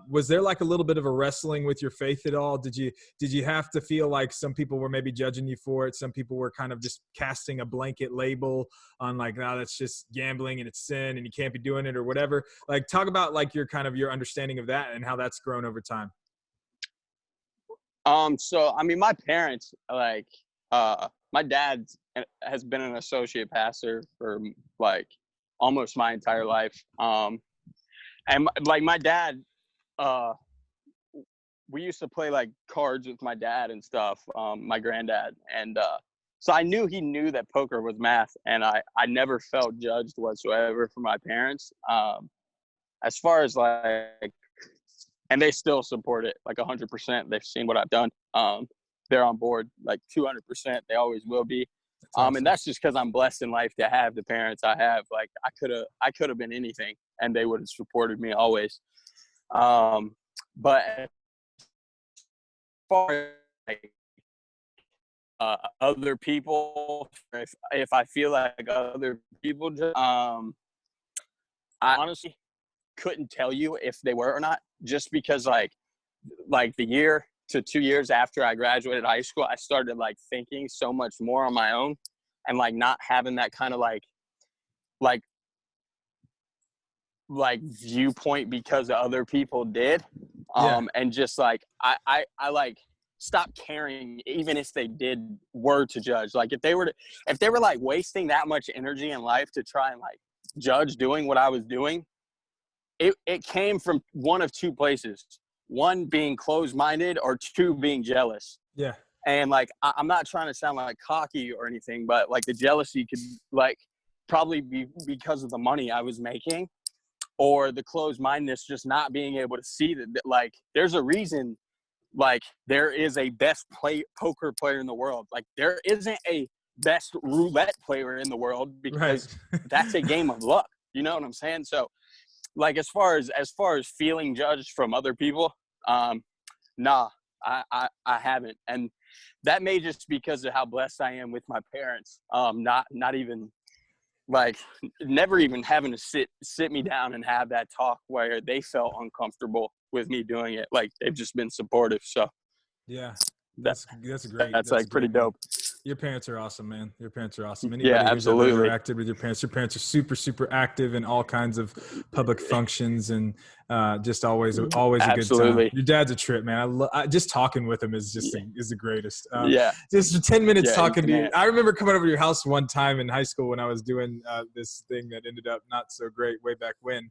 was there like a little bit of a wrestling with your faith at all? Did you have to feel like some people were maybe judging you for it? Some people were kind of just casting a blanket label on like, no, that's just gambling and it's sin and you can't be doing it or whatever. Like talk about like your understanding of that and how that's grown over time. So I mean, my parents, like my dad has been an associate pastor for like almost my entire life. And like my dad, we used to play like cards with my dad and stuff, my granddad. And so I knew he knew that poker was math, and I never felt judged whatsoever from my parents. As far as like, and they still support it like 100%. They've seen what I've done. They're on board like 200%. They always will be. That's awesome. And that's just because I'm blessed in life to have the parents I have. Like I could have been anything, and they would have supported me always. But as far as like other people, if I feel like other people, I honestly couldn't tell you if they were or not, just because like the year to 2 years after I graduated high school, I started like thinking so much more on my own, and like not having that kind of like viewpoint because other people did. And just like I like stopped caring, even if they were to judge. Like if they were like wasting that much energy in life to try and like judge doing what I was doing, it came from one of two places: one, being closed-minded, or two, being jealous. Yeah. And like I'm not trying to sound like cocky or anything, but like the jealousy could like probably because of the money I was making, or the closed-mindedness, just not being able to see that like there's a reason. Like, there is a best poker player in the world. Like, there isn't a best roulette player in the world, because that's a game of luck. You know what I'm saying? So, like, as far as feeling judged from other people, nah, I haven't. And that may just because of how blessed I am with my parents. Not even like never even having to sit me down and have that talk where they felt uncomfortable with me doing it. Like, they've just been supportive. So yeah, that's great. That's great, like pretty man. dope. Your parents are awesome, man. Your parents are awesome. Yeah, Anybody who's ever absolutely. interacted with your parents are super, super active in all kinds of public functions, and just always a good time. Your dad's a trip, man. Just talking with him is just is the greatest. Yeah. Just 10 minutes talking to you. Man. I remember coming over to your house one time in high school when I was doing this thing that ended up not so great way back when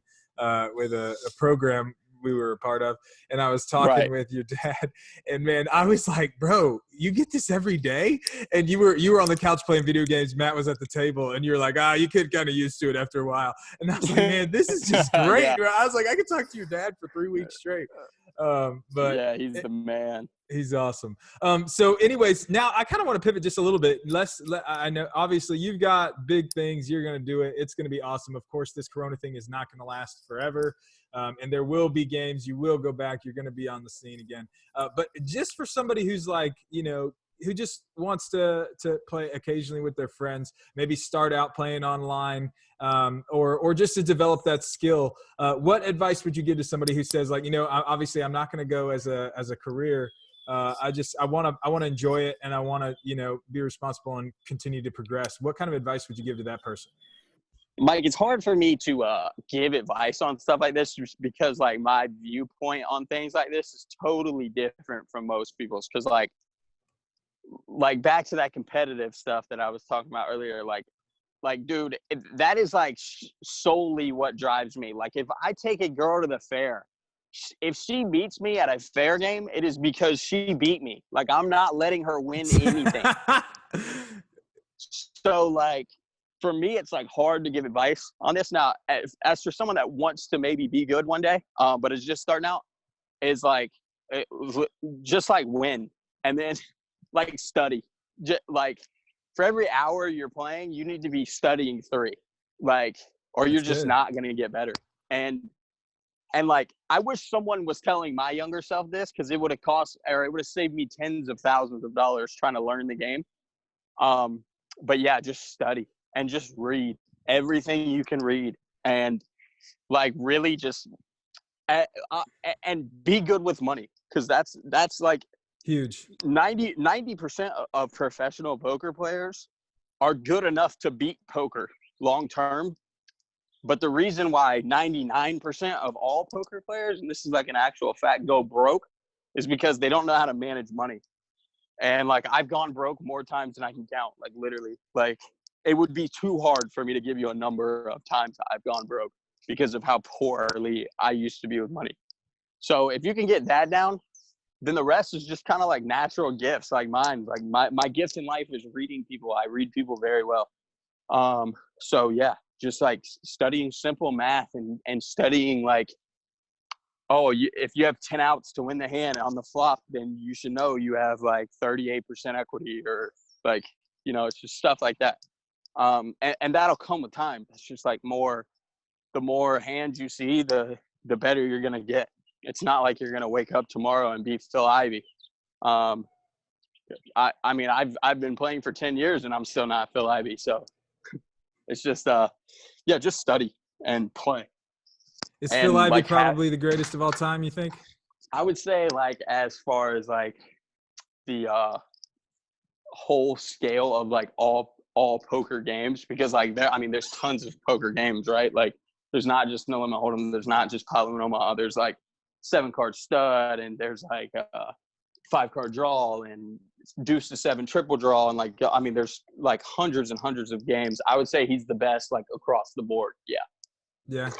with a program we were a part of, and I was talking with your dad, and man, I was like, bro, you get this every day? And you were on the couch playing video games, Matt was at the table, and you're like, you get kind of used to it after a while. And I was like, man, this is just great. Yeah. I was like, I could talk to your dad for 3 weeks straight. But yeah, he's the man. He's awesome. So anyways, now I kind of want to pivot just a little bit. I know obviously you've got big things. You're going to do it. It's going to be awesome. Of course, this Corona thing is not going to last forever. And there will be games. You will go back. You're going to be on the scene again. But just for somebody who's like, who just wants to play occasionally with their friends, maybe start out playing online, or just to develop that skill. What advice would you give to somebody who says, like, obviously I'm not going to go as a career. I want to enjoy it, and I want to, be responsible and continue to progress. What kind of advice would you give to that person? Mike, it's hard for me to give advice on stuff like this, just because like my viewpoint on things like this is totally different from most people's. Because like back to that competitive stuff that I was talking about earlier, like dude, that is like solely what drives me. Like, if I take a girl to the fair, if she beats me at a fair game, it is because she beat me. Like, I'm not letting her win anything. So like, for me, it's like hard to give advice on this. Now, as for someone that wants to maybe be good one day, but is just starting out, is like, just like win, and then like study. Like, for every hour you're playing, you need to be studying 3, like, or you're just not going to get better. And like, I wish someone was telling my younger self this, because it would have saved me tens of thousands of dollars trying to learn the game. But yeah, just study and just read everything you can read, and like really just and be good with money, because that's like huge. 90% of professional poker players are good enough to beat poker long term. But the reason why 99% of all poker players, and this is like an actual fact, go broke, is because they don't know how to manage money. And like, I've gone broke more times than I can count, like literally. Like, it would be too hard for me to give you a number of times I've gone broke because of how poorly I used to be with money. So if you can get that down, then the rest is just kind of like natural gifts, like mine. Like my gift in life is reading people. I read people very well. So yeah, just like studying simple math and studying like, if you have 10 outs to win the hand on the flop, then you should know you have like 38% equity, or like, it's just stuff like that. And that'll come with time. It's just like the more hands you see, the better you're going to get. It's not like you're going to wake up tomorrow and be Phil Ivey. I mean, I've been playing for 10 years and I'm still not Phil Ivey. So it's just, just study and play. Is Phil Ivey probably the greatest of all time, you think? I would say, like, as far as like the whole scale of like all poker games, because like there's tons of poker games, right? Like, there's not just no limit hold'em, there's not just polynomial, there's like 7-card stud, and there's like a 5-card draw, and deuce to 7 triple draw, and like, there's like hundreds and hundreds of games. I would say he's the best, like, across the board. Yeah.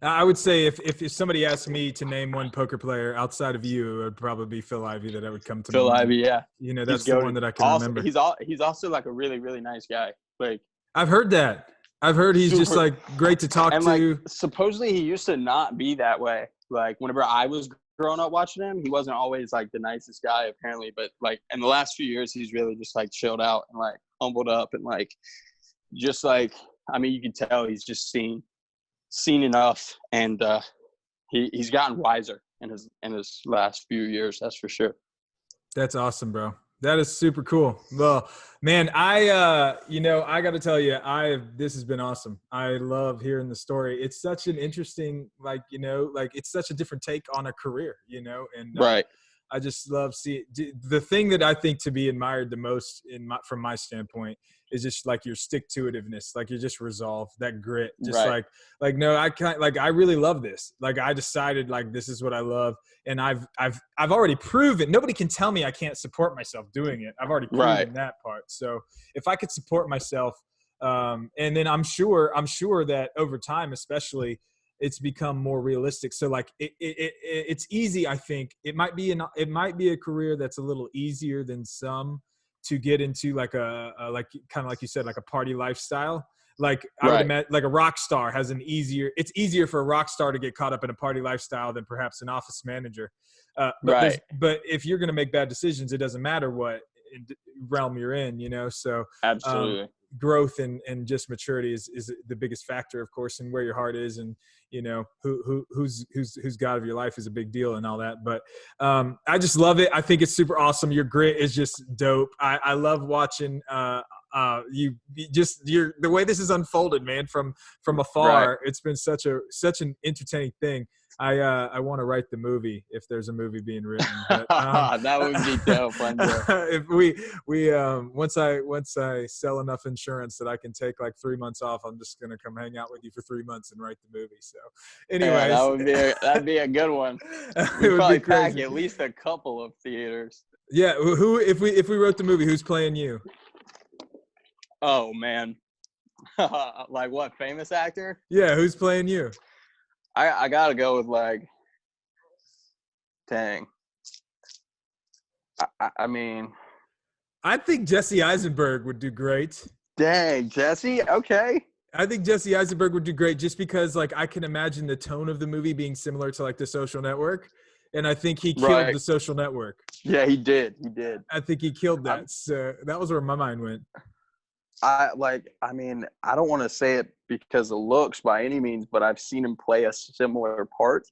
I would say if somebody asked me to name one poker player outside of you, it would probably be Phil Ivey that I would come to. Phil Ivey, yeah. That's the one that I can remember. He's also like a really, really nice guy. Like, I've heard that. I've heard he's just like great to talk and to. like supposedly he used to not be that way. Like whenever I was growing up watching him, he wasn't always like the nicest guy apparently. But like in the last few years, he's really just like chilled out and like humbled up and like just like I mean, you can tell he's just seen enough, and he's gotten wiser in his last few years. That's for sure. That's awesome, bro. That is super cool. Well, man, I got to tell you, this has been awesome. I love hearing the story. It's such an interesting, like, it's such a different take on a career, and right. I just love seeing the thing that I think to be admired the most from my standpoint is just like your stick-to-itiveness, like you're just resolved, that grit, just right. like no, I really love this. Like I decided like this is what I love, and I've already proven. Nobody can tell me I can't support myself doing it. I've already proven that part. So if I could support myself, and then I'm sure that over time, especially, it's become more realistic. So like it's easy. I think it might be a career that's a little easier than some to get into, like like kind of like you said, like a party lifestyle. Like I would imagine like a rock star has it's easier for a rock star to get caught up in a party lifestyle than perhaps an office manager. But if you're going to make bad decisions, it doesn't matter what realm you're in, so absolutely. Growth and just maturity is the biggest factor, of course, and where your heart is, and who's God of your life is a big deal and all that. But I just love it. I think it's super awesome. Your grit is just dope. I love watching the way this is unfolded, man, from afar. It's been such an entertaining thing. I want to write the movie if there's a movie being written. But, that would be dope. If we once I sell enough insurance that I can take like 3 months off, I'm just gonna come hang out with you for 3 months and write the movie. So, anyways, that'd be a good one. We'd probably pack at least a couple of theaters. Yeah, who if we wrote the movie, who's playing you? Oh man, like what, famous actor? Yeah, who's playing you? I gotta go with like, dang. I mean, I think Jesse Eisenberg would do great. Dang, Jesse, okay. I think Jesse Eisenberg would do great just because, like, I can imagine the tone of the movie being similar to like The Social Network, and I think he killed The Social Network. Yeah, he did. I think he killed that. So that was where my mind went. I don't want to say it because of looks by any means, but I've seen him play a similar part,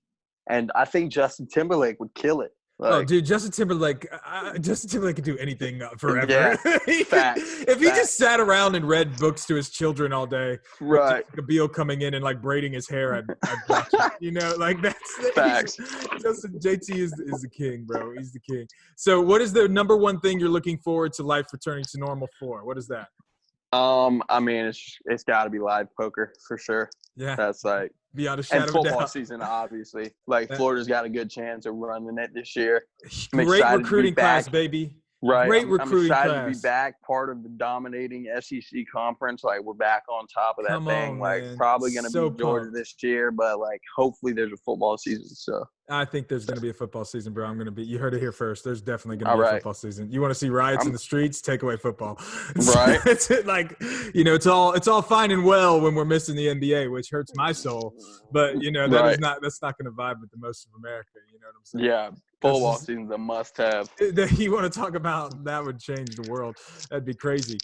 and I think Justin Timberlake would kill it. Like, dude, Justin Timberlake could do anything forever. Yeah, if he just sat around and read books to his children all day, right? Jessica Biel coming in and like braiding his hair, I'd watch it. Like that's facts. JT is the king, bro. He's the king. So, what is the number one thing you're looking forward to life returning to normal for? What is that? I mean, it's got to be live poker for sure. Yeah, that's like beyond a shadow of a doubt. And football season, obviously. Like Florida's got a good chance of running it this year. Great recruiting class, baby. Right. Great recruiting I'm excited class. to be back, part of the dominating SEC conference. Like, we're back on top of that thing. Like, probably going to be Georgia this year, but, like, hopefully there's a football season. So I think there's going to be a football season, bro. You heard it here first. There's definitely going to be a football season. You want to see riots in the streets? Take away football. Right. It's like, it's all fine and well when we're missing the NBA, which hurts my soul. But, that's not going to vibe with the most of America. You know what I'm saying? Yeah. Football season's a must-have. You want to talk about that would change the world. That'd be crazy.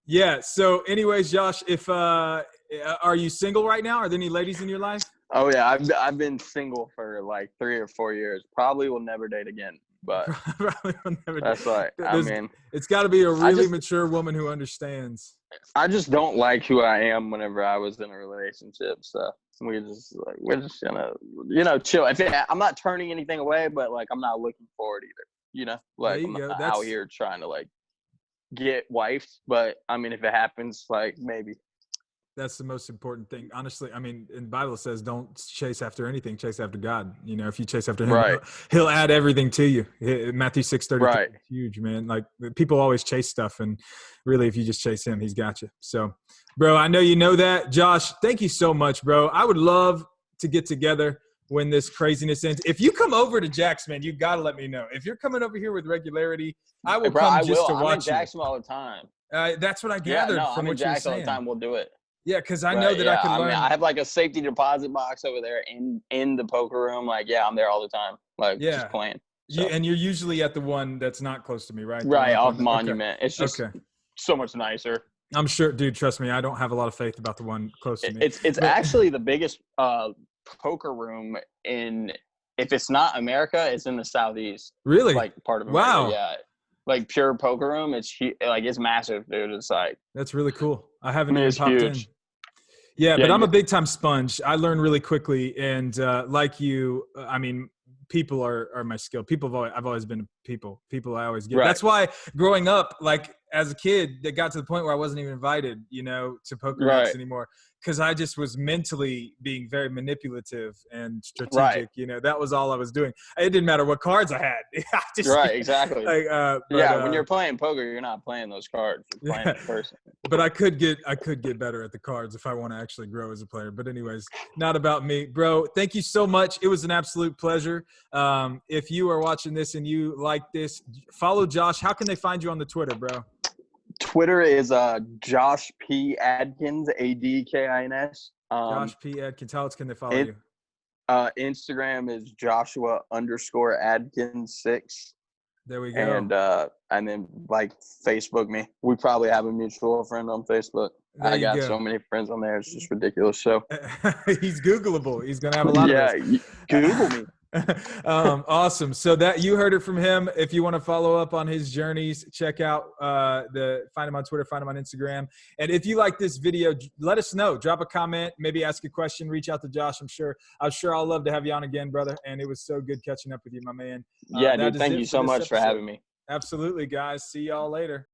Yeah. So, anyways, Josh, are you single right now? Are there any ladies in your life? Oh yeah, I've been single for like 3 or 4 years. Probably will never date again. But probably will never. That's like, it's got to be a really mature woman who understands. I just don't like who I am whenever I was in a relationship. So we're just gonna, chill. I'm not turning anything away, but like I'm not looking forward either. Like I'm not out here trying to like get wifed. But I mean, if it happens, like maybe. That's the most important thing. Honestly, I mean, in the Bible it says, don't chase after anything, chase after God. If you chase after him, he'll add everything to you. Matthew 6:33 is huge, man. Like people always chase stuff, and really if you just chase him, he's got you. So, bro, I know you know that. Josh, thank you so much, bro. I would love to get together when this craziness ends. If you come over to Jax, man, you got to let me know. If you're coming over here with regularity, I will come just to watch you. I'm in Jacksonville all the time. That's what I gathered from what you're saying. All the time. We'll do it. Yeah, because I know Right, that I yeah. could I mean, learn. I have like a safety deposit box over there in the poker room. Like, yeah, I'm there all the time, like just Yeah. playing. So And you're usually at the one that's not close to me, right? The one right up off on. Okay. Monument. It's just Okay. so much nicer. I'm sure, dude. Trust me, I don't have a lot of faith about the one close to me. It's But actually the biggest poker room in, if it's not America, it's in the Southeast, really, like part of America. wow, Yeah, like pure poker room. Like it's massive, dude. It's like, that's really cool. I I haven't mean, even it's popped in. huge. Yeah, Yeah, but I'm a big time sponge. I learn really quickly, and like you, I mean, people are my skill. I've always been people. People I always get. right, That's why growing up, like as a kid, it got to the point where I wasn't even invited, to poker nights right, anymore because I just was mentally being very manipulative and right, strategic. That was all I was doing. It didn't matter what cards I had. I just right. Exactly. like, Yeah, when you're playing poker, you're not playing those cards. You're playing yeah. the person. But I could get better at the cards if I want to actually grow as a player. But anyways, not about me, bro. Thank you so much. It was an absolute pleasure. If you are watching this and you like this, follow Josh. How can they find you on the Twitter, bro? Twitter is Josh P Adkins, Adkins. Josh P. Adkins. How else can they follow you? Instagram is Joshua_Adkins6. There we go. And then like Facebook me. We probably have a mutual friend on Facebook. There I got go. so many friends on there. It's just ridiculous. So He's Googleable. He's gonna have a lot of us. Google me. Awesome. So that you heard it from him. If you want to follow up on his journeys, check out find him on Twitter, find him on Instagram. And if you like this video, let us know. Drop a comment, maybe ask a question, reach out to Josh. I'm sure I'll love to have you on again, brother. And it was so good catching up with you, my man. Yeah, dude. Thank you so much for having me. Absolutely, guys. See y'all later.